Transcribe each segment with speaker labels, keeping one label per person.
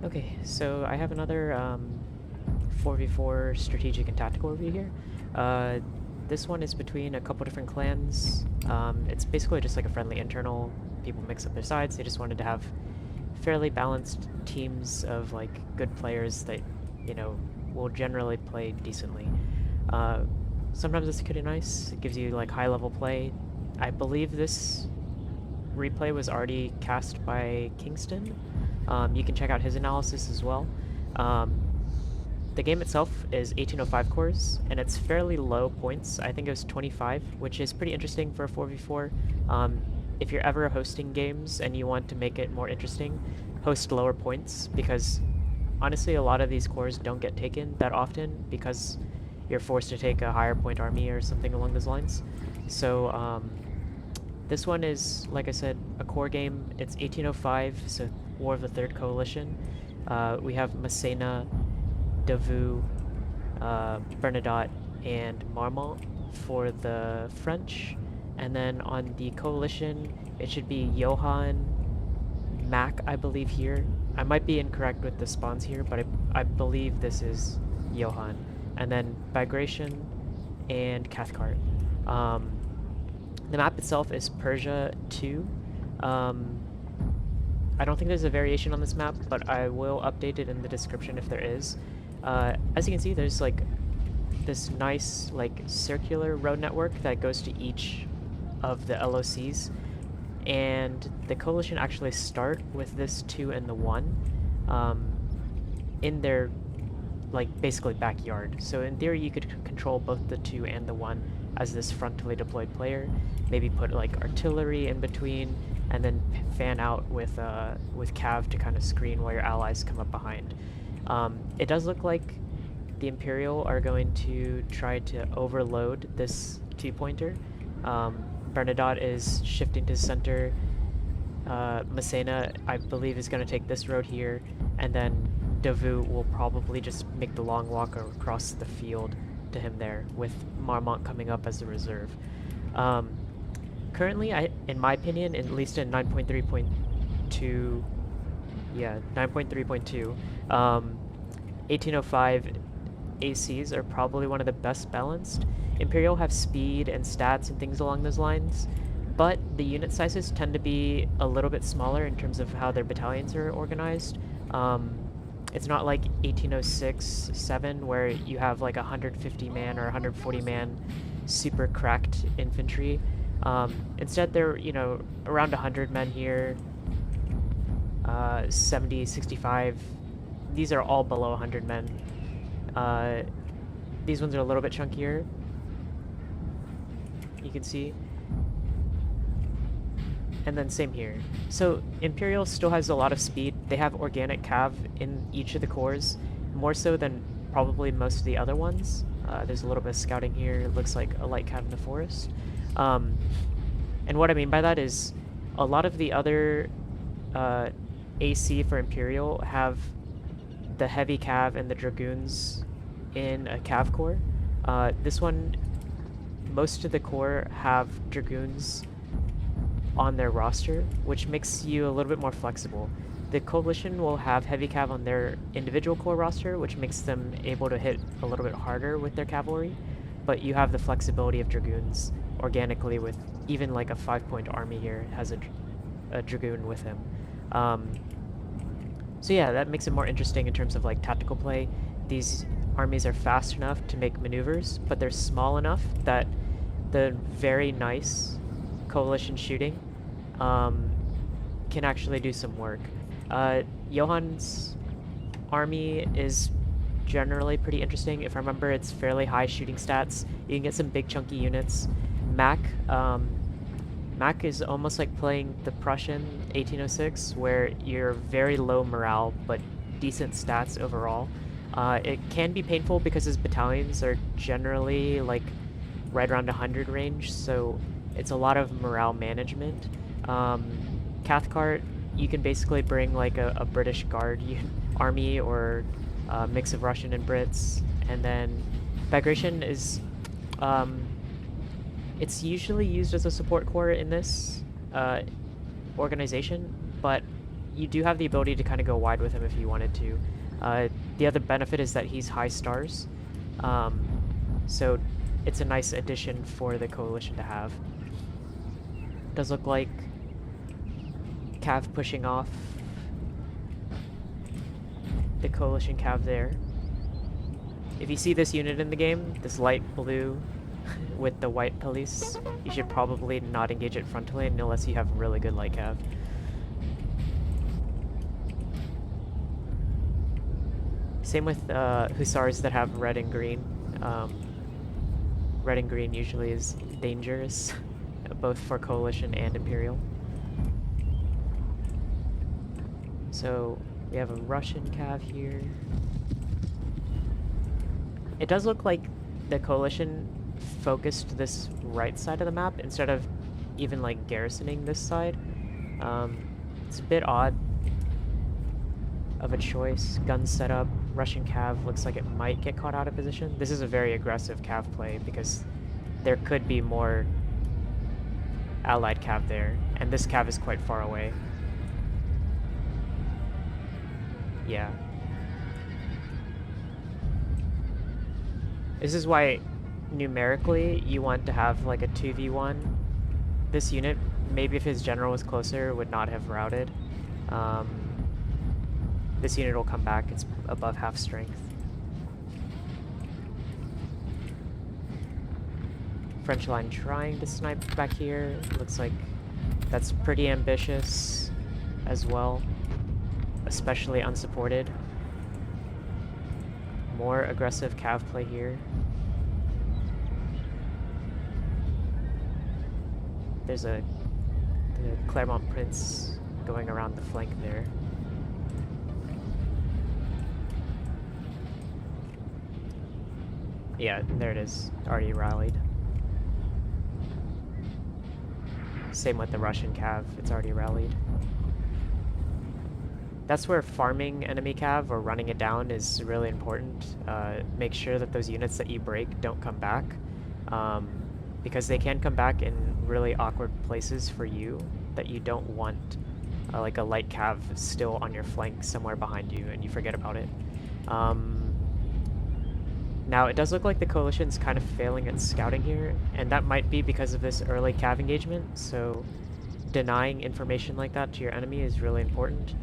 Speaker 1: Okay, so I have another 4v4 strategic and tactical review here. This one is between a couple different clans. It's basically just like a friendly internal. People mix up their sides. They just wanted to have fairly balanced teams of like good players that, you know, will generally play decently. Uh, Sometimes it's pretty nice. It gives you like high level play. I believe this replay was already cast by Kingston. You can check out his analysis as well. Um, the game itself is 1805 cores, and it's fairly low points. I think it was 25, which is pretty interesting for a 4v4. If you're ever hosting games and you want to make it more interesting, host lower points, because honestly a lot of these cores don't get taken that often because you're forced to take a higher point army or something along those lines. So this one is, like I said, a core game. It's 1805, so War of the Third Coalition. We have Massena, Davout, Bernadotte, and Marmont for the French. And then on the coalition, it should be Johann, Mack, I believe here. I might be incorrect with the spawns here, but I believe this is Johann. And then Bagration and Cathcart. The map itself is Persia 2. I don't think there's a variation on this map, but I will update it in the description if there is. As you can see, there's like this nice like circular road network that goes to each of the LOCs, and the coalition actually start with this 2 and the 1 in their like basically backyard. So in theory you could control both the 2 and the 1 as this frontally deployed player, maybe put like artillery in between, and then fan out with cav to kind of screen while your allies come up behind. It does look like the Imperial are going to try to overload this 2-pointer. Bernadotte is shifting to center. Massena, I believe, is going to take this road here, and then Davout will probably just make the long walk across the field to him there, with Marmont coming up as the reserve. Currently, in my opinion, at least in 9.3.2, yeah, 9.3.2, 1805 ACs are probably one of the best balanced. Imperial have speed and stats and things along those lines, but the unit sizes tend to be a little bit smaller in terms of how their battalions are organized. It's not like 1806-7 where you have like 150 man or 140 man super cracked infantry. Instead they're, you know, around 100 men here, 70, 65. These are all below 100 men. These ones are a little bit chunkier, you can see. And then same here. So Imperial still has a lot of speed. They have organic cav in each of the cores, more so than probably most of the other ones. There's a little bit of scouting here. It looks like a light cav in the forest. And what I mean by that is a lot of the other AC for Imperial have the heavy cav and the dragoons in a cav core. This one, most of the core have dragoons on their roster, which makes you a little bit more flexible. The coalition will have heavy cav on their individual core roster, which makes them able to hit a little bit harder with their cavalry, but you have the flexibility of dragoons organically with even like a 5-point army here has a dragoon with him. So yeah, that makes it more interesting in terms of like tactical play. These armies are fast enough to make maneuvers, but they're small enough that the very nice coalition shooting can actually do some work. Johann's army is generally pretty interesting. If I remember, it's fairly high shooting stats. You can get some big chunky units. Mack is almost like playing the Prussian 1806, where you're very low morale but decent stats overall. It can be painful because his battalions are generally like right around 100 range, so it's a lot of morale management. Cathcart, you can basically bring like a British Guard army or a mix of Russian and Brits, and then Bagration is it's usually used as a support corps in this organization, but you do have the ability to kind of go wide with him if you wanted to. The other benefit is that he's high stars, so it's a nice addition for the coalition to have. Does look like Cav pushing off the coalition Cav there. If you see this unit in the game, this light blue with the white police, you should probably not engage it frontally unless you have really good light Cav. Same with hussars that have red and green. Red and green usually is dangerous, both for coalition and imperial. So we have a Russian Cav here. It does look like the coalition focused this right side of the map instead of even like garrisoning this side. It's a bit odd of a choice. Gun setup, Russian Cav looks like it might get caught out of position. This is a very aggressive Cav play because there could be more allied Cav there, and this Cav is quite far away. Yeah. This is why numerically you want to have like a 2v1. This unit, maybe if his general was closer, would not have routed. This unit will come back, it's above half strength. French line trying to snipe back here. Looks like that's pretty ambitious as well, especially unsupported. More aggressive Cav play here. There's the Clermont Prince going around the flank there. Yeah, there it is. Already rallied. Same with the Russian Cav. It's already rallied. That's where farming enemy Cav or running it down is really important. Make sure that those units that you break don't come back. Because they can come back in really awkward places for you that you don't want. Like a light Cav still on your flank somewhere behind you and you forget about it. Now, it does look like the coalition's kind of failing at scouting here, and that might be because of this early Cav engagement, so denying information like that to your enemy is really important.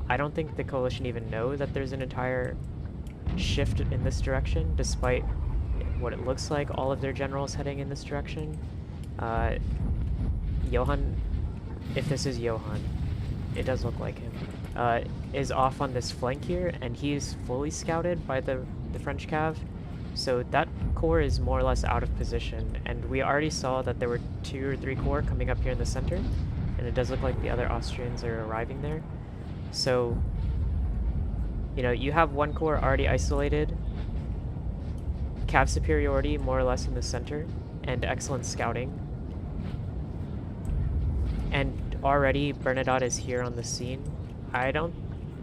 Speaker 1: I don't think the coalition even know that there's an entire shift in this direction, despite what it looks like all of their generals heading in this direction. Johan, if this is Johan, it does look like him, is off on this flank here, and he's fully scouted by the French Cav. So that corps is more or less out of position, and we already saw that there were 2 or 3 corps coming up here in the center, and it does look like the other Austrians are arriving there. So, you know, you have 1 corps already isolated, Cav superiority more or less in the center, and excellent scouting. And already Bernadotte is here on the scene.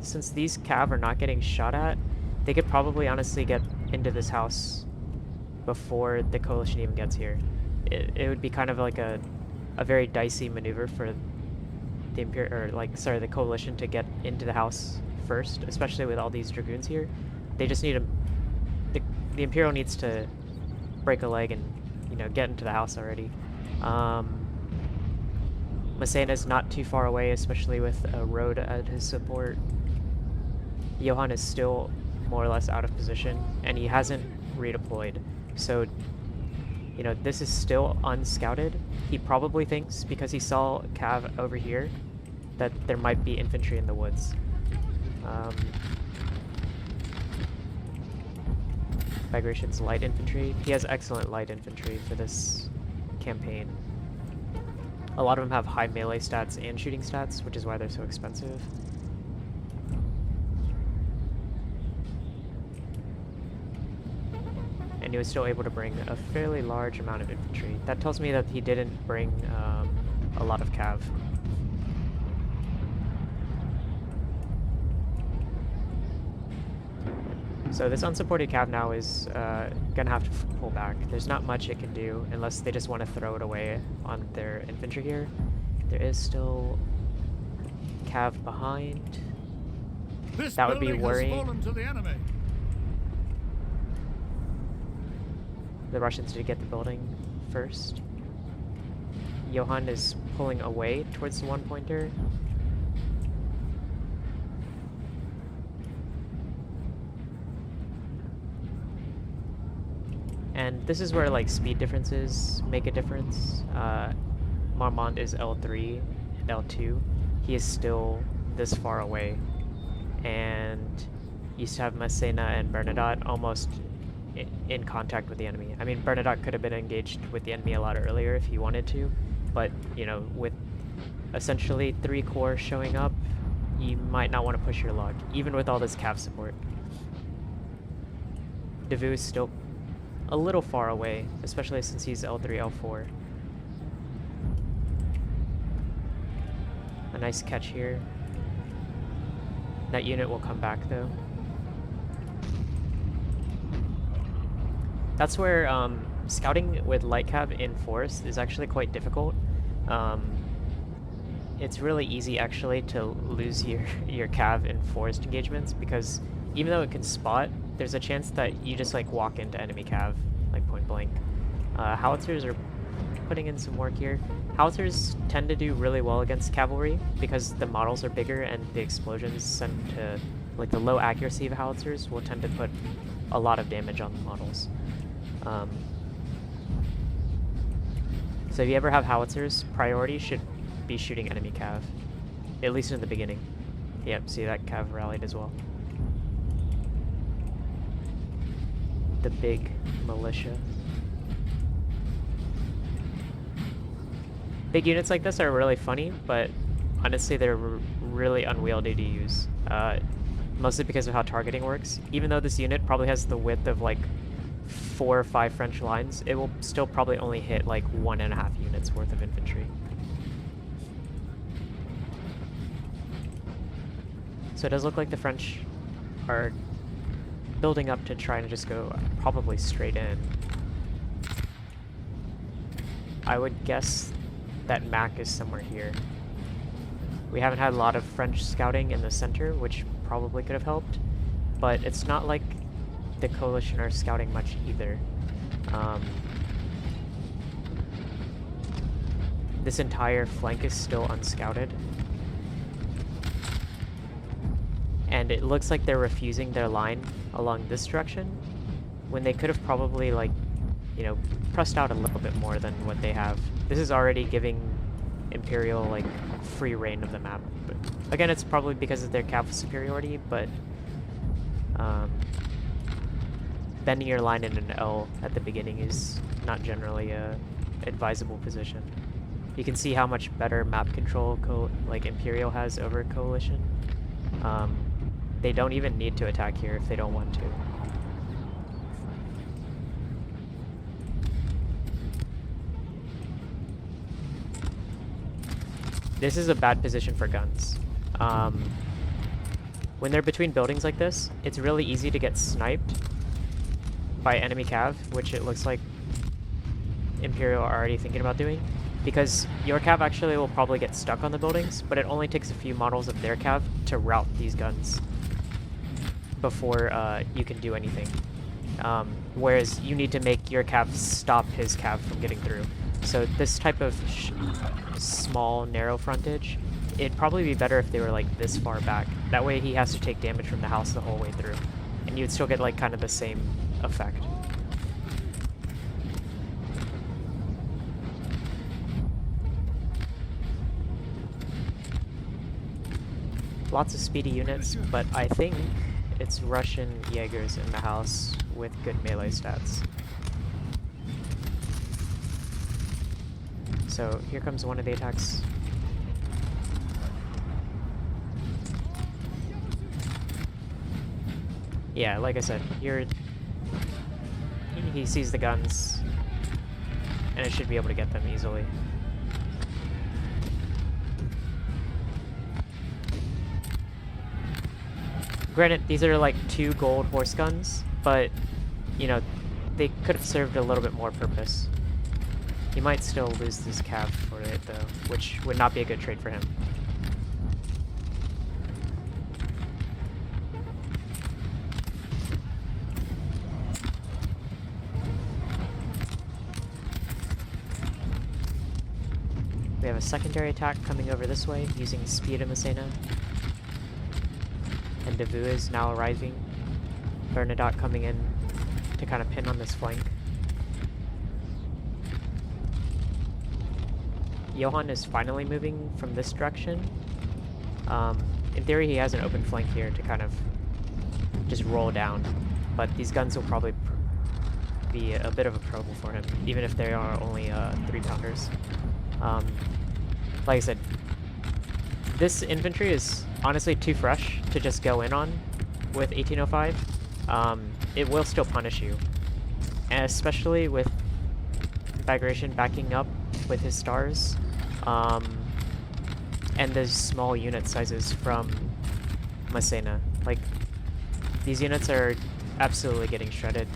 Speaker 1: Since these Cav are not getting shot at, they could probably honestly get into this house before the coalition even gets here. It would be kind of like a very dicey maneuver for the the coalition to get into the house first, especially with all these dragoons here. They just need the Imperial needs to break a leg and, you know, get into the house already. Massena's not too far away, especially with a road at his support. Johan is still more or less out of position, and he hasn't redeployed. So, you know, this is still unscouted. He probably thinks, because he saw Cav over here, that there might be infantry in the woods. Bagration's light infantry. He has excellent light infantry for this campaign. A lot of them have high melee stats and shooting stats, which is why they're so expensive. And he was still able to bring a fairly large amount of infantry. That tells me that he didn't bring a lot of Cav. So this unsupported Cav now is gonna have to pull back. There's not much it can do unless they just want to throw it away on their infantry here. There is still cav behind.
Speaker 2: This
Speaker 1: That would be
Speaker 2: building has
Speaker 1: worrying.
Speaker 2: fallen to the enemy.
Speaker 1: The Russians did get the building first. Johann is pulling away towards the one pointer. And this is where like speed differences make a difference. Marmont is L3 and L2. He is still this far away. And you used to have Massena and Bernadotte almost in contact with the enemy. I mean, Bernadotte could have been engaged with the enemy a lot earlier if he wanted to, but, you know, with essentially 3 corps showing up, you might not want to push your luck, even with all this cav support. Devu is still a little far away, especially since he's L3, L4. A nice catch here. That unit will come back though. That's where scouting with light cav in forest is actually quite difficult. It's really easy actually to lose your cav in forest engagements because even though it can spot, there's a chance that you just like walk into enemy cav, like point blank. Howitzers are putting in some work here. Howitzers tend to do really well against cavalry because the models are bigger and the explosions tend to, like the low accuracy of howitzers will tend to put a lot of damage on the models. So if you ever have howitzers, priority should be shooting enemy cav, at least in the beginning. Yep, see that cav rallied as well. The big militia. Big units like this are really funny, but honestly they're really unwieldy to use. Mostly because of how targeting works. Even though this unit probably has the width of like 4 or 5 French lines, it will still probably only hit like 1.5 units worth of infantry. So it does look like the French are building up to try to just go probably straight in. I would guess that Mack is somewhere here. We haven't had a lot of French scouting in the center, which probably could have helped, but it's not like the coalition are scouting much either. This entire flank is still unscouted. And it looks like they're refusing their line along this direction, when they could have probably, like, you know, pressed out a little bit more than what they have. This is already giving Imperial, like, free reign of the map. But again, it's probably because of their cav superiority, but bending your line in an L at the beginning is not generally a advisable position. You can see how much better map control like Imperial has over Coalition. They don't even need to attack here if they don't want to. This is a bad position for guns. When they're between buildings like this, it's really easy to get sniped by enemy cav, which it looks like Imperial are already thinking about doing, because your cav actually will probably get stuck on the buildings, but it only takes a few models of their cav to rout these guns before you can do anything. Whereas you need to make your cav stop his cav from getting through. So this type of small, narrow frontage, it'd probably be better if they were like this far back. That way he has to take damage from the house the whole way through. And you'd still get like kind of the same effect. Lots of speedy units, but I think it's Russian Jaegers in the house with good melee stats. So here comes one of the attacks. Yeah, like I said, he sees the guns, and it should be able to get them easily. Granted, these are like 2 gold horse guns, but, you know, they could have served a little bit more purpose. He might still lose this cav for it, though, which would not be a good trade for him. We have a secondary attack coming over this way using speed and Massena. And Davu is now arriving. Bernadotte coming in to kind of pin on this flank. Johan is finally moving from this direction. In theory, he has an open flank here to kind of just roll down, but these guns will probably be a bit of a trouble for him, even if they are only 3-pounders. Like I said, this infantry is honestly too fresh to just go in on with 1805. It will still punish you, and especially with Bagration backing up with his stars, and the small unit sizes from Massena. Like, these units are absolutely getting shredded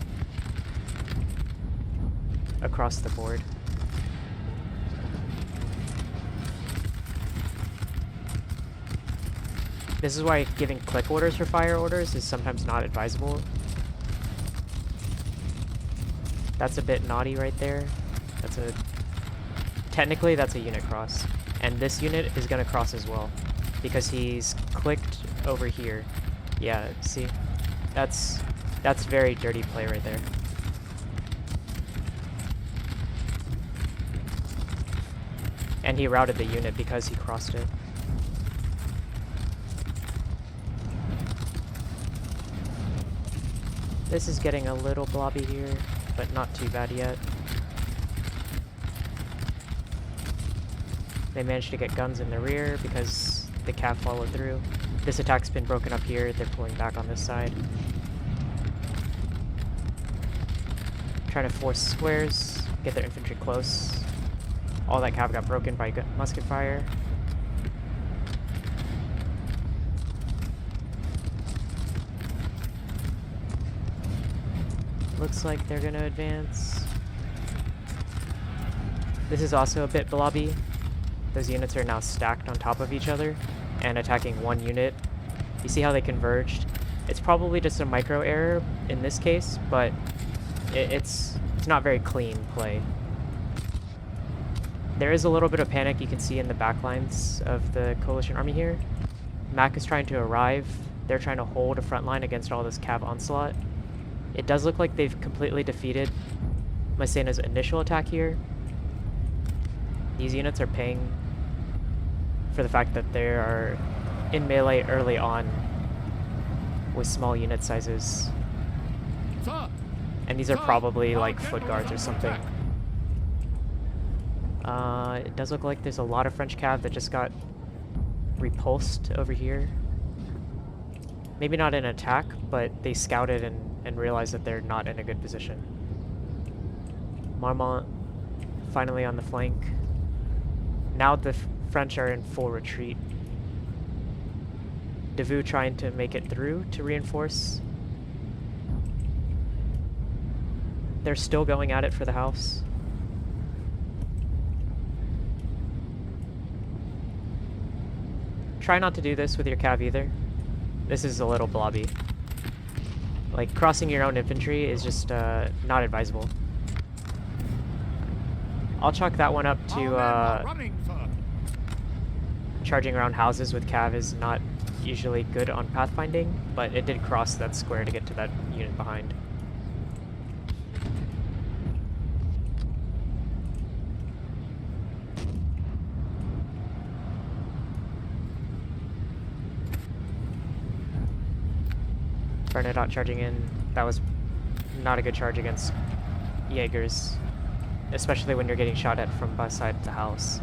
Speaker 1: across the board. This is why giving click orders for fire orders is sometimes not advisable. That's a bit naughty right there. Technically that's a unit cross. And this unit is gonna cross as well, because he's clicked over here. Yeah, see? That's very dirty play right there. And he routed the unit because he crossed it. This is getting a little blobby here, but not too bad yet. They managed to get guns in the rear because the cav followed through. This attack's been broken up here. They're pulling back on this side. Trying to force squares, get their infantry close. All that cav got broken by musket fire. Looks like they're gonna advance. This is also a bit blobby. Those units are now stacked on top of each other and attacking one unit. You see how they converged? It's probably just a micro error in this case, but it's not very clean play. There is a little bit of panic you can see in the backlines of the coalition army here. Mack is trying to arrive. They're trying to hold a front line against all this cav onslaught. It does look like they've completely defeated Massena's initial attack here. These units are paying for the fact that they are in melee early on with small unit sizes. And these are probably like foot guards or something. It does look like there's a lot of French cav that just got repulsed over here. Maybe not an attack, but they scouted and realized that they're not in a good position. Marmont finally on the flank. Now the French are in full retreat. Davu trying to make it through to reinforce. They're still going at it for the house. Try not to do this with your cav either. This is a little blobby. Like, crossing your own infantry is just not advisable. I'll chalk that one up to charging around houses with cav is not usually good on pathfinding, but it did cross that square to get to that unit behind. Bernadotte charging in. That was not a good charge against Jaegers, especially when you're getting shot at from beside the house.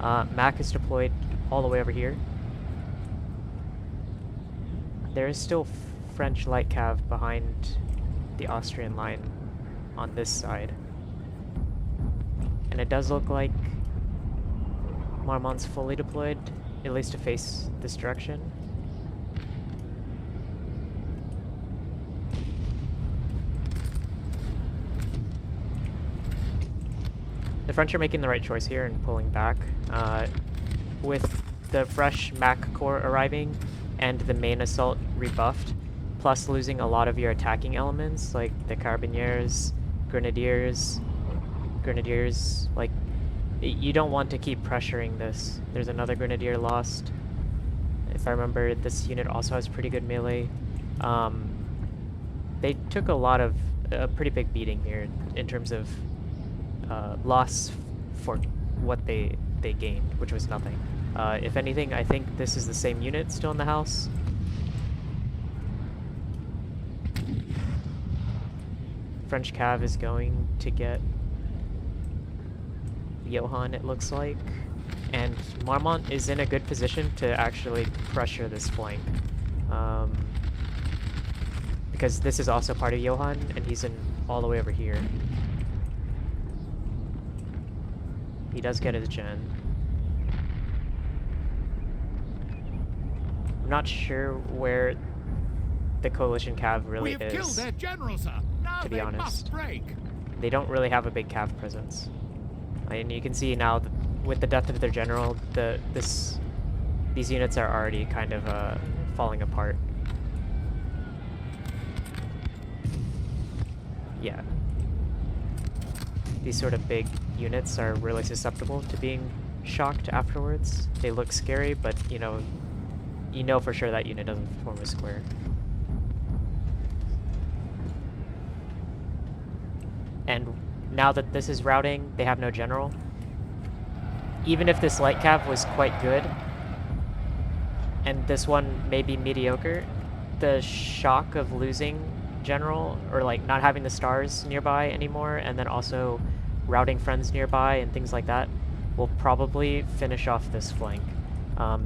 Speaker 1: Mack is deployed all the way over here. There is still French light cav behind the Austrian line on this side. And it does look like Marmont's fully deployed, at least to face this direction. The French are making the right choice here and pulling back. With the fresh Mack Corps arriving and the main assault rebuffed, plus losing a lot of your attacking elements like the Carabiniers, Grenadiers, like You don't want to keep pressuring this. There's another grenadier lost. If I remember, this unit also has pretty good melee. They took a pretty big beating here in terms of loss for what they gained, which was nothing. If anything, I think this is the same unit still in the house. French Cav is going to get Johann, it looks like. And Marmont is in a good position to actually pressure this flank. Because this is also part of Johann, and he's in all the way over here. He does get his gen. I'm not sure where the coalition cav really is,
Speaker 2: killed their general, sir. Now
Speaker 1: to be honest.
Speaker 2: Must break.
Speaker 1: They don't really have a big cav presence. And you can see now that with the death of their general, these units are already kind of falling apart. Yeah. These sort of big units are really susceptible to being shocked afterwards. They look scary, but you know for sure that unit doesn't form a square. And now that this is routing, they have no general. Even if this light cav was quite good, and this one may be mediocre, the shock of losing general, or like not having the stars nearby anymore, and then also routing friends nearby and things like that, will probably finish off this flank.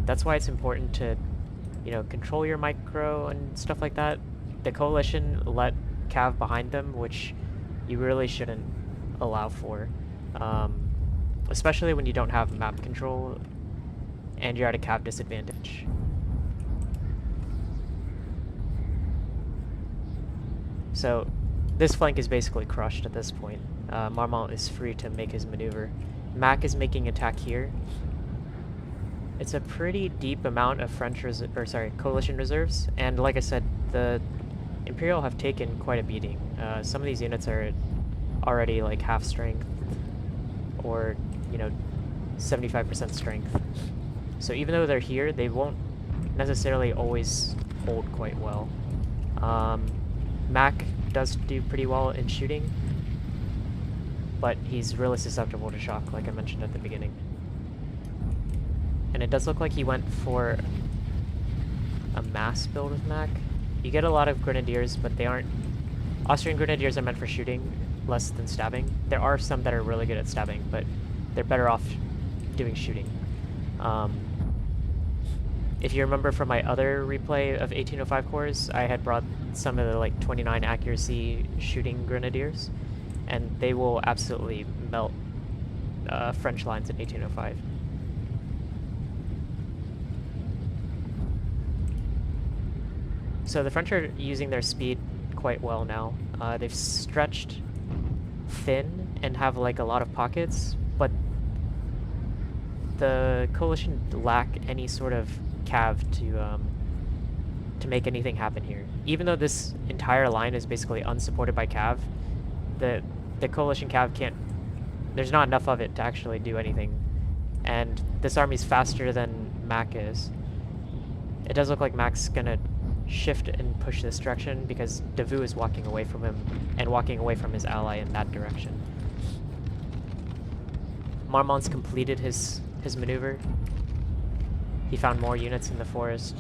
Speaker 1: That's why it's important to, control your micro and stuff like that. The coalition let cav behind them, which you really shouldn't allow for. Especially when you don't have map control and you're at a cav disadvantage. So this flank is basically crushed at this point. Marmont is free to make his maneuver. Mack is making attack here. It's a pretty deep amount of coalition reserves, and like I said, the Imperial have taken quite a beating. Some of these units are already like half strength, or 75% strength. So even though they're here, they won't necessarily always hold quite well. Mack does do pretty well in shooting, but he's really susceptible to shock, like I mentioned at the beginning. And it does look like he went for a mass build with Mack. You get a lot of grenadiers, but they aren't... Austrian grenadiers are meant for shooting, less than stabbing. There are some that are really good at stabbing, but they're better off doing shooting. If you remember from my other replay of 1805 cores, I had brought some of the like 29 accuracy shooting grenadiers, and they will absolutely melt French lines in 1805. So the French are using their speed quite well now. They've stretched thin and have like a lot of pockets, but the coalition lack any sort of cav to make anything happen here. Even though this entire line is basically unsupported by cav, the coalition cav can't... There's not enough of it to actually do anything. And this army's faster than Mack is. It does look like Mack's gonna shift and push this direction because Davout is walking away from him and walking away from his ally in that direction. Marmont's completed his maneuver. He found more units in the forest.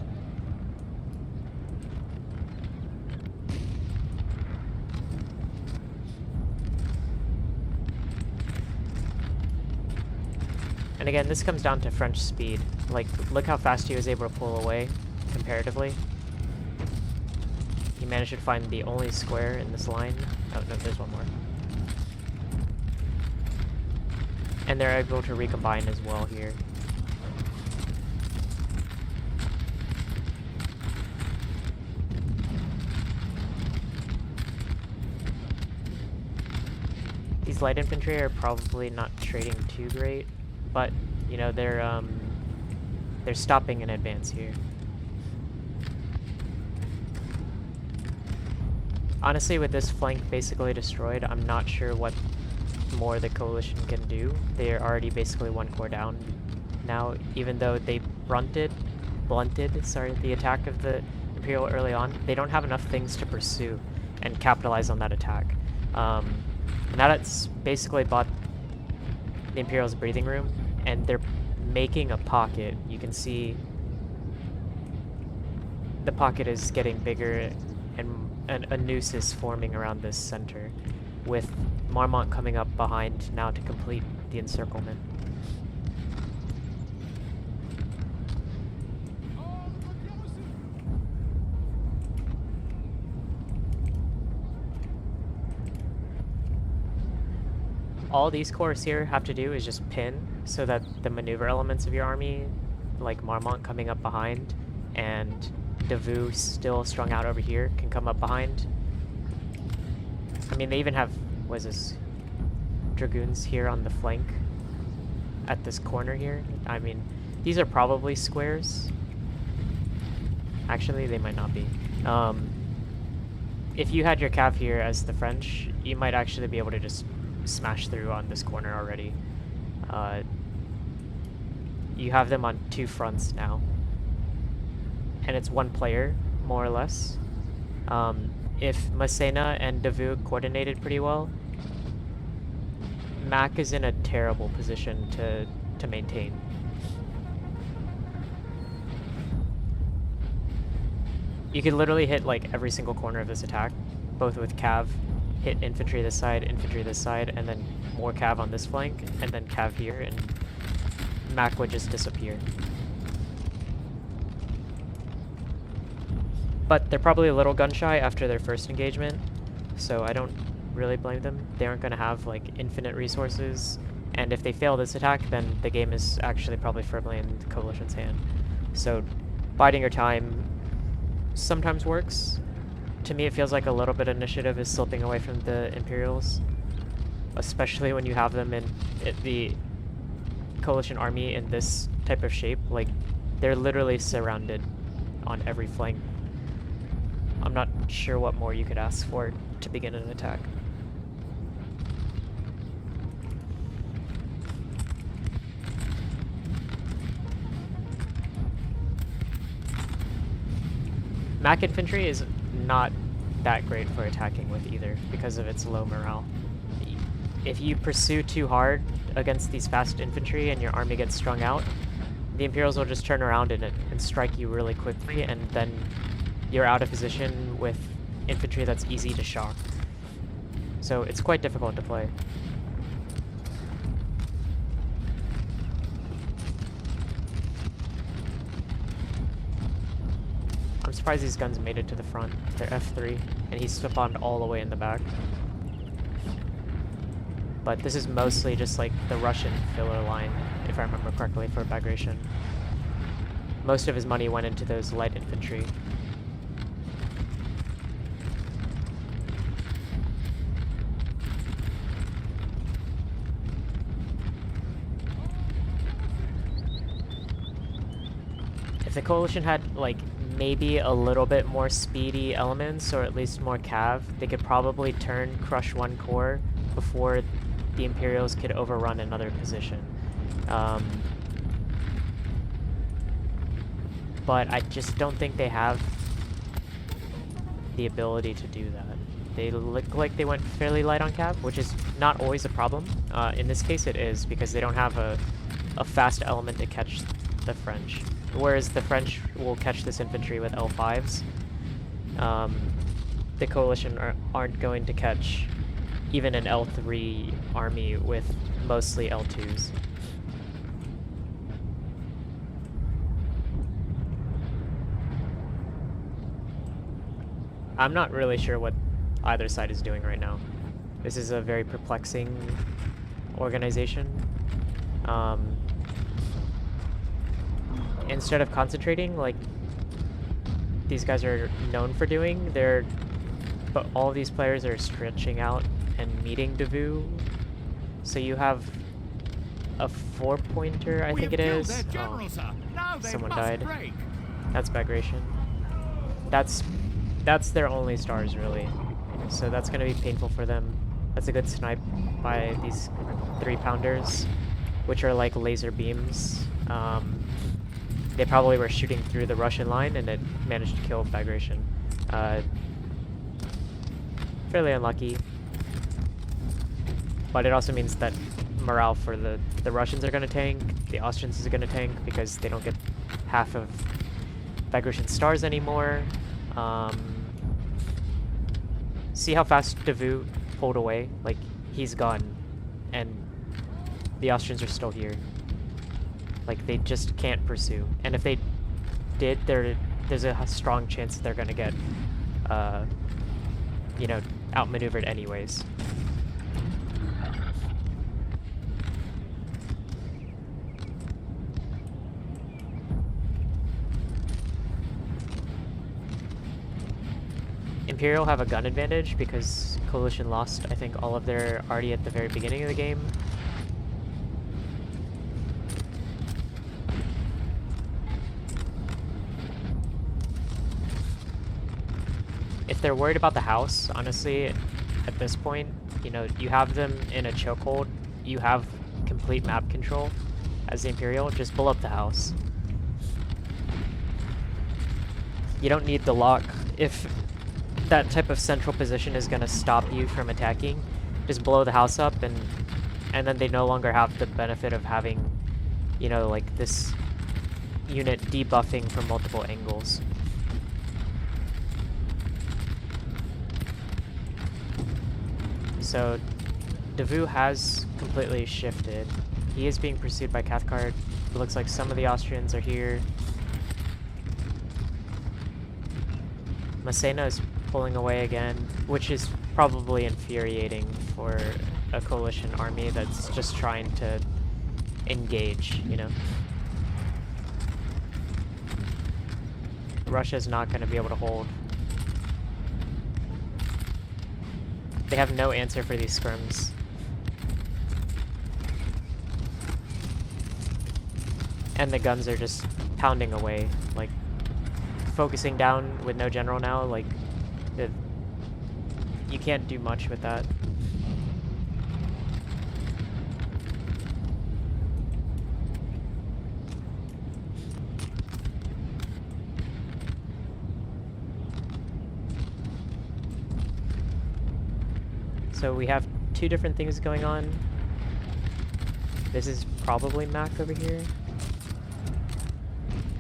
Speaker 1: And again, this comes down to French speed. Like, look how fast he was able to pull away, comparatively. He managed to find the only square in this line. Oh, no, there's one more. And they're able to recombine as well here. These light infantry are probably not trading too great, but they're stopping in advance here. Honestly, with this flank basically destroyed, I'm not sure what more the coalition can do. They're already basically 1 core down now, even though they blunted, the attack of the Imperial early on. They don't have enough things to pursue and capitalize on that attack. Now that's basically bought the Imperial's breathing room, and they're making a pocket. You can see the pocket is getting bigger, and a noose is forming around this center, with Marmont coming up behind now to complete the encirclement. All these corps here have to do is just pin so that the maneuver elements of your army, like Marmont coming up behind and Davout still strung out over here, can come up behind. I mean, they even have, what is this, dragoons here on the flank at this corner here. I mean, these are probably squares. Actually, they might not be. If you had your cav here as the French, you might actually be able to just smash through on this corner already. You have them on 2 fronts now, and it's 1 player, more or less. If Massena and Davout coordinated pretty well, Mack is in a terrible position to maintain. You could literally hit like every single corner of this attack, both with cav, hit infantry this side, and then more cav on this flank, and then cav here, and Mack would just disappear. But they're probably a little gun shy after their first engagement, so I don't really blame them. They aren't going to have like infinite resources, and if they fail this attack, then the game is actually probably firmly in the coalition's hand. So biding your time sometimes works. To me, it feels like a little bit of initiative is slipping away from the Imperials, especially when you have them in the coalition army in this type of shape. Like, they're literally surrounded on every flank. I'm not sure what more you could ask for to begin an attack. Mack infantry is not that great for attacking with either, because of its low morale. If you pursue too hard against these fast infantry and your army gets strung out, the Imperials will just turn around and strike you really quickly, and then you're out of position with infantry that's easy to shock. So it's quite difficult to play. I'm surprised these guns made it to the front. They're F3, and he's spawned all the way in the back. But this is mostly just like the Russian filler line, if I remember correctly, for Bagration. Most of his money went into those light infantry. If the coalition had like maybe a little bit more speedy elements, or at least more cav, they could probably crush 1 core before the Imperials could overrun another position. But I just don't think they have the ability to do that. They look like they went fairly light on cav, which is not always a problem. In this case it is, because they don't have a fast element to catch the French. Whereas the French will catch this infantry with L5s. The coalition aren't going to catch even an L3 army with mostly L2s. I'm not really sure what either side is doing right now. This is a very perplexing organization. Instead of concentrating like these guys are known for doing, but all of these players are stretching out and meeting Davout. So you have a 4-pointer, I think it is. Oh, someone died. That's Bagration. That's their only stars, really. So that's going to be painful for them. That's a good snipe by these 3-pounders, which are like laser beams. They probably were shooting through the Russian line and it managed to kill Bagration. Fairly unlucky. But it also means that morale for the Russians are going to tank, the Austrians are going to tank because they don't get half of Bagration's stars anymore. See how fast Davout pulled away? Like, he's gone. And the Austrians are still here. Like, they just can't pursue. And if they did, there's a strong chance that they're going to get, you know, outmaneuvered anyways. Imperial have a gun advantage because Coalition lost, I think, all of their arty at the very beginning of the game. If they're worried about the house, honestly, at this point, you know, you have them in a chokehold, you have complete map control as the Imperial, just blow up the house. You don't need the lock. If that type of central position is going to stop you from attacking, just blow the house up, and then they no longer have the benefit of having, you know, like this unit debuffing from multiple angles. So Davout has completely shifted. He is being pursued by Cathcart. It looks like some of the Austrians are here. Massena is pulling away again, which is probably infuriating for a coalition army that's just trying to engage, you know? Russia's not going to be able to hold. They have no answer for these scrims. And the guns are just pounding away, like focusing down with no general now, like you can't do much with that. So we have two different things going on. This is probably Mack over here.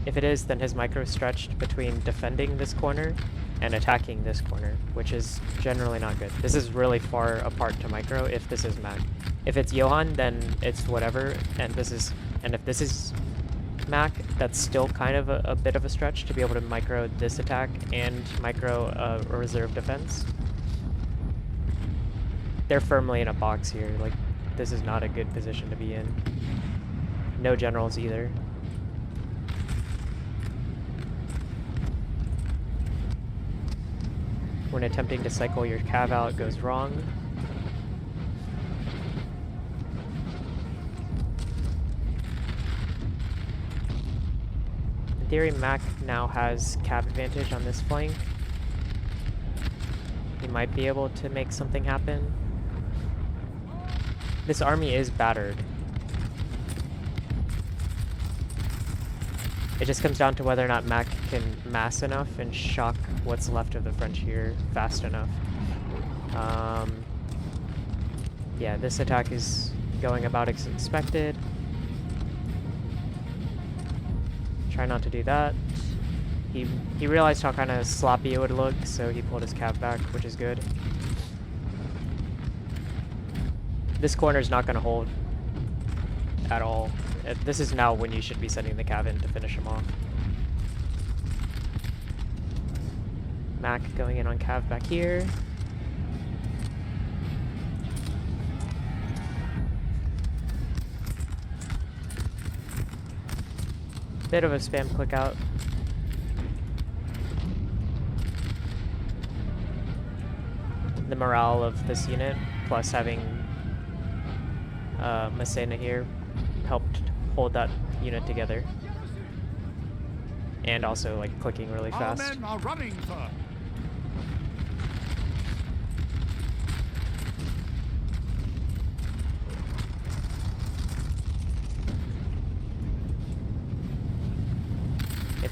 Speaker 1: If it is, then his micro stretched between defending this corner and attacking this corner, which is generally not good. This is really far apart to micro if this is Mack. If it's Johan, then it's whatever, and if this is Mack, that's still kind of a bit of a stretch to be able to micro this attack and micro a reserve defense. They're firmly in a box here. Like, this is not a good position to be in. No generals either. When attempting to cycle your cav out, it goes wrong. In theory, Mack now has cav advantage on this flank. He might be able to make something happen. This army is battered. It just comes down to whether or not Mack can mass enough and shock what's left of the French here fast enough. Yeah, this attack is going about as expected. Try not to do that. He realized how kind of sloppy it would look, so he pulled his cav back, which is good. This corner is not going to hold at all. This is now when you should be sending the cav in to finish him off. Mack going in on cav back here. Bit of a spam click out. The morale of this unit, plus having Massena here, helped hold that unit together. And also, like, clicking really fast.
Speaker 2: Our men are running, sir.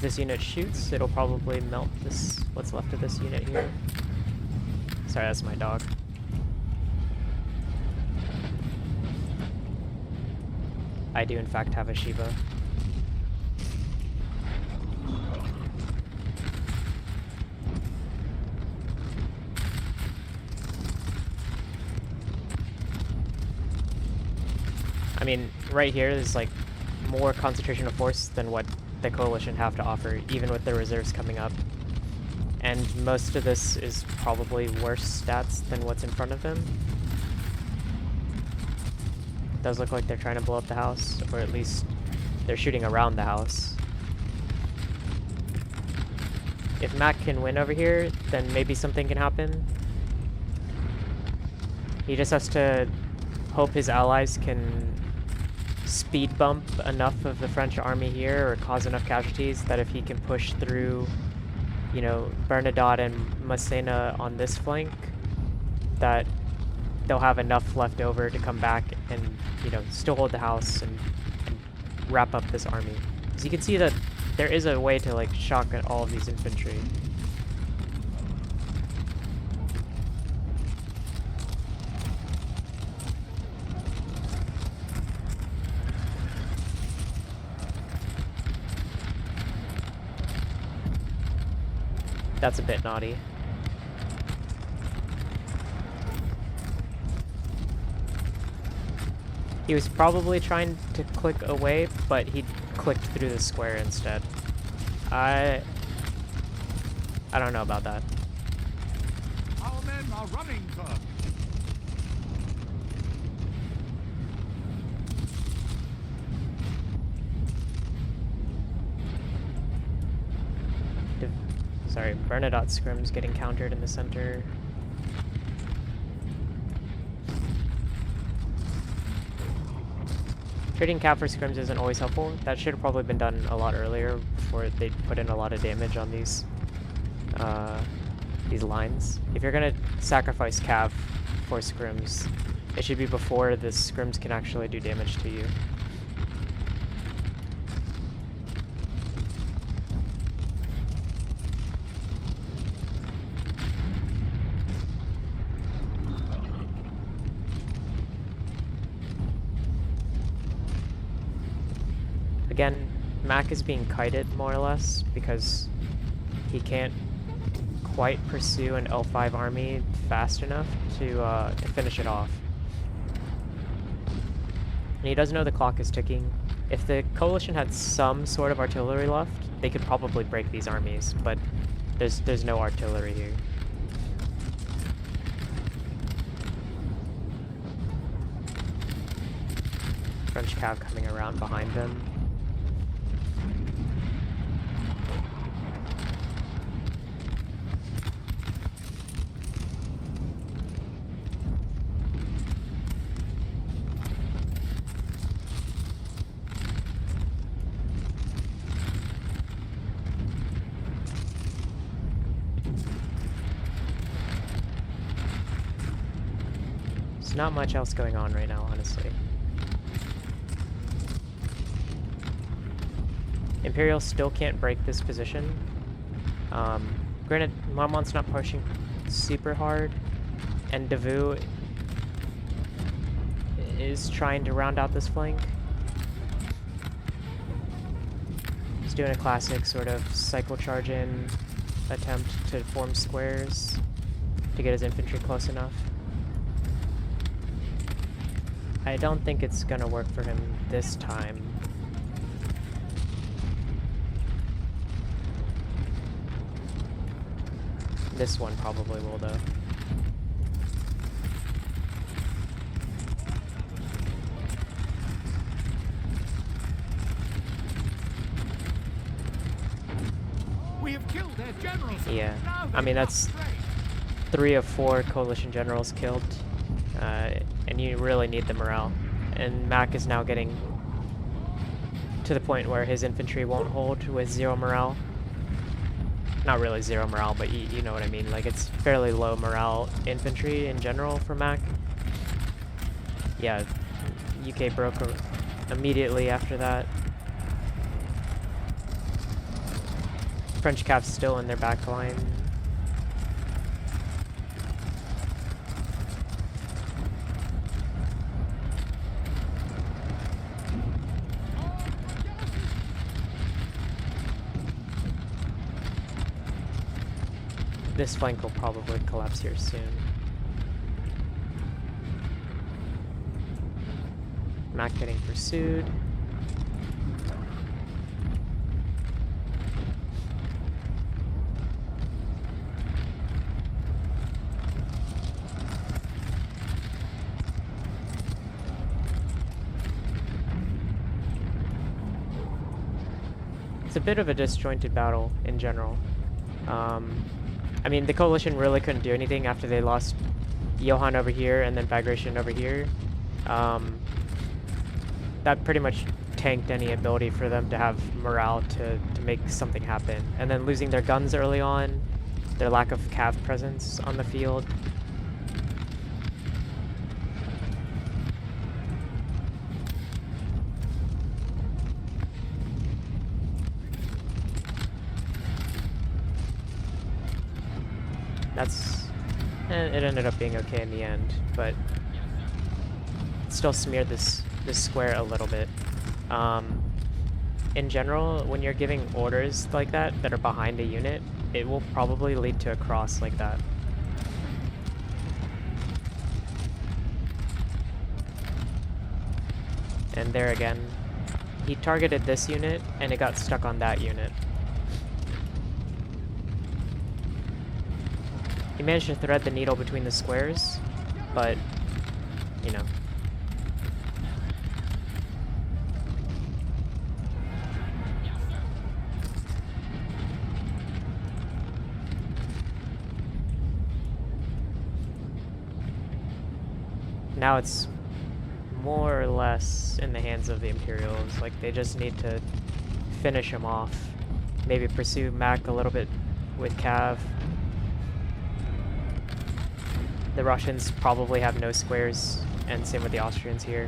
Speaker 1: this unit shoots, it'll probably melt this, what's left of this unit here. Sorry, that's my dog. I do in fact have a Shiva. I mean, right here is like more concentration of force than what the coalition have to offer, even with their reserves coming up. And most of this is probably worse stats than what's in front of them. It does look like they're trying to blow up the house, or at least they're shooting around the house. If Mack can win over here, then maybe something can happen. He just has to hope his allies can speed bump enough of the French army here, or cause enough casualties that if he can push through, you know, Bernadotte and Massena on this flank, that they'll have enough left over to come back and, you know, still hold the house and wrap up this army. So you can see that there is a way to, like, shock at all of these infantry. That's a bit naughty. He was probably trying to click away, but he clicked through the square instead. I don't know about that.
Speaker 2: Our men are running, sir.
Speaker 1: Sorry, Bernadotte scrim's getting countered in the center. Trading cap for scrims isn't always helpful. That should have probably been done a lot earlier before they put in a lot of damage on these lines. If you're gonna sacrifice cav for scrims, it should be before the scrims can actually do damage to you. Again, Mack is being kited more or less because he can't quite pursue an L5 army fast enough to finish it off. And he does know the clock is ticking. If the coalition had some sort of artillery left, they could probably break these armies, but there's no artillery here. French cav coming around behind them. There's not much else going on right now, honestly. Imperial still can't break this position. Granted, Marmont's not pushing super hard, and Davout is trying to round out this flank. He's doing a classic sort of cycle charge in attempt to form squares to get his infantry close enough. I don't think it's gonna work for him this time. This one probably will, though.
Speaker 2: We have killed their generals.
Speaker 1: Yeah, I mean, that's 3 of 4 coalition generals killed. And you really need the morale. And Mack is now getting to the point where his infantry won't hold with 0 morale. Not really 0 morale, but you know what I mean. Like, it's fairly low morale infantry in general for Mack. Yeah, UK broke immediately after that. French Cavs still in their back line. This flank will probably collapse here soon. Mack getting pursued. It's a bit of a disjointed battle in general. I mean, the coalition really couldn't do anything after they lost Johan over here and then Bagration over here. That pretty much tanked any ability for them to have morale to make something happen. And then losing their guns early on, their lack of cav presence on the field. It ended up being okay in the end, but it still smeared this square a little bit. In general, when you're giving orders like that are behind a unit, it will probably lead to a cross like that. And there again, he targeted this unit and it got stuck on that unit. He managed to thread the needle between the squares, but, you know. Now it's more or less in the hands of the Imperials. Like, they just need to finish him off. Maybe pursue Mack a little bit with Cav. The Russians probably have no squares, and same with the Austrians here.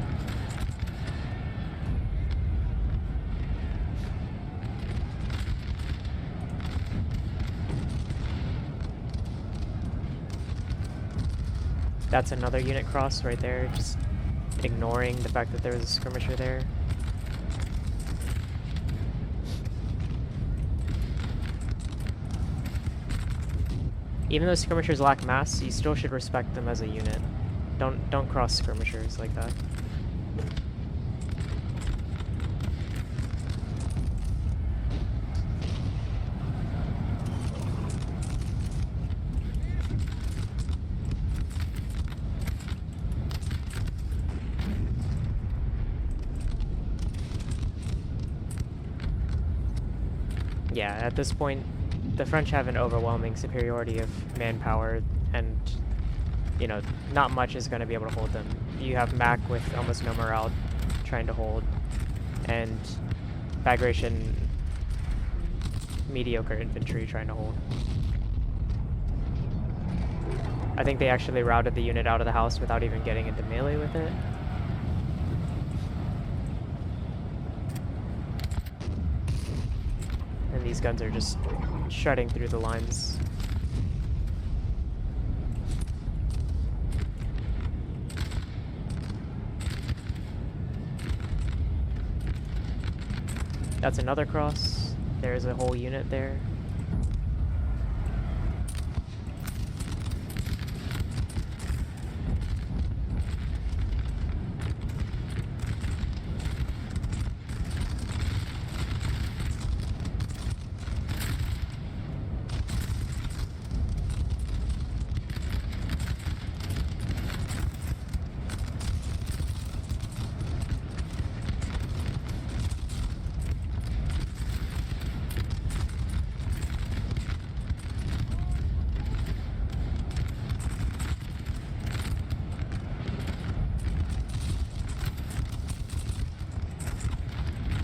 Speaker 1: That's another unit cross right there, just ignoring the fact that there was a skirmisher there. Even though skirmishers lack mass, you still should respect them as a unit. Don't cross skirmishers like that. Yeah, at this point, the French have an overwhelming superiority of manpower, and, you know, not much is going to be able to hold them. You have Mack with almost no morale trying to hold, and Bagration mediocre infantry trying to hold. I think they actually routed the unit out of the house without even getting into melee with it. And these guns are just shredding through the lines. That's another cross. There's a whole unit there.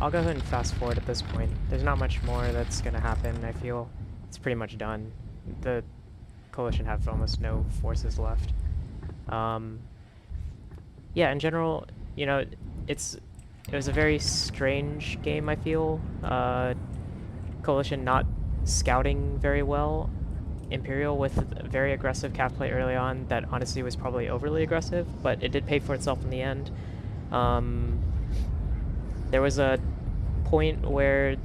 Speaker 1: I'll go ahead and fast forward at this point. There's not much more that's going to happen, I feel. It's pretty much done. The coalition have almost no forces left. Yeah, in general, you know, it was a very strange game, I feel. Coalition not scouting very well. Imperial with a very aggressive cav play early on that honestly was probably overly aggressive, but it did pay for itself in the end. There was a point where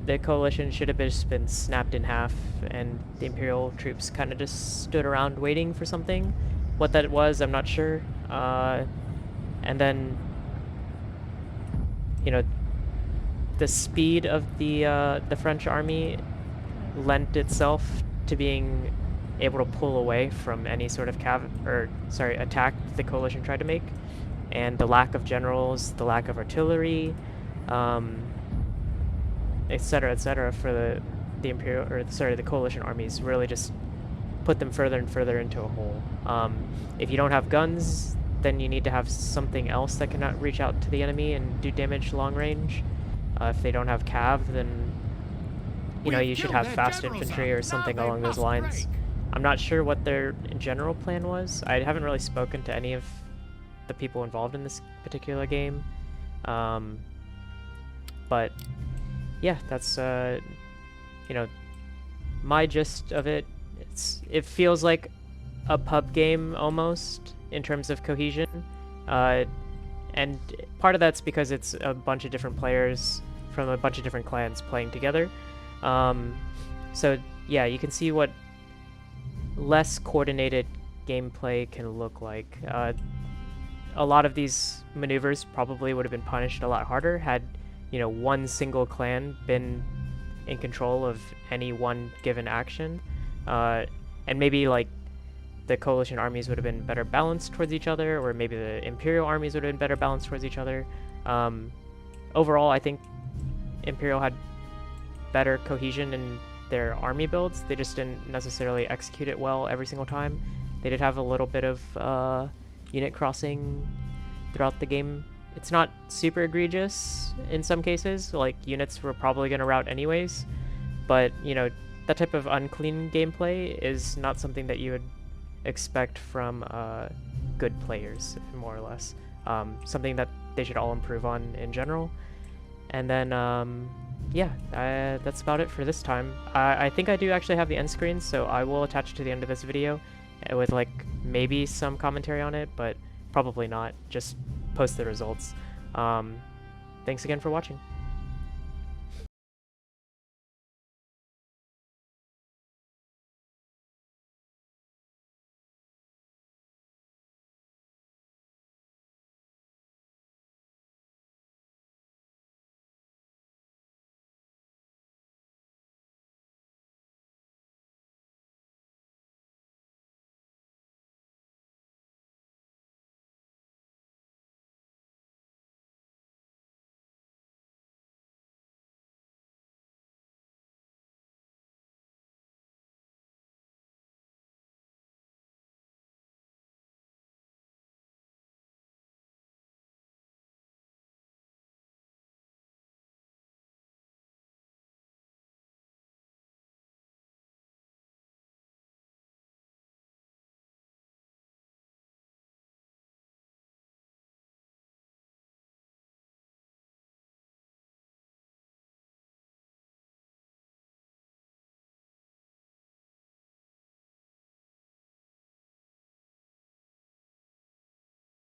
Speaker 1: the coalition should have just been snapped in half, and the Imperial troops kind of just stood around waiting for something. What that was, I'm not sure. And then, you know, the speed of the French army lent itself to being able to pull away from any sort of attack the coalition tried to make, and the lack of generals, the lack of artillery, etc., for the Imperial the coalition armies really just put them further and further into a hole. If you don't have guns, then you need to have something else that can reach out to the enemy and do damage long range. If they don't have cav, then you should have fast infantry or something along those lines. I'm not sure what their general plan was. I haven't really spoken to any of the people involved in this particular game. But yeah, that's my gist of it. It feels like a pub game almost in terms of cohesion, and part of that's because it's a bunch of different players from a bunch of different clans playing together. So yeah, you can see what less coordinated gameplay can look like. A lot of these maneuvers probably would have been punished a lot harder had one single clan been in control of any one given action, and maybe like the coalition armies would have been better balanced towards each other, or maybe the Imperial armies would have been better balanced towards each other. Overall, I think Imperial had better cohesion in their army builds. They just didn't necessarily execute it well every single time. They did have a little bit of unit crossing throughout the game. It's not super egregious in some cases, like units were probably going to rout anyways, but that type of unclean gameplay is not something that you would expect from good players, more or less. Something that they should all improve on in general. And then yeah, that's about it for this time. I think I do actually have the end screen, so I will attach it to the end of this video with like maybe some commentary on it, but probably not. Just post the results. Thanks again for watching.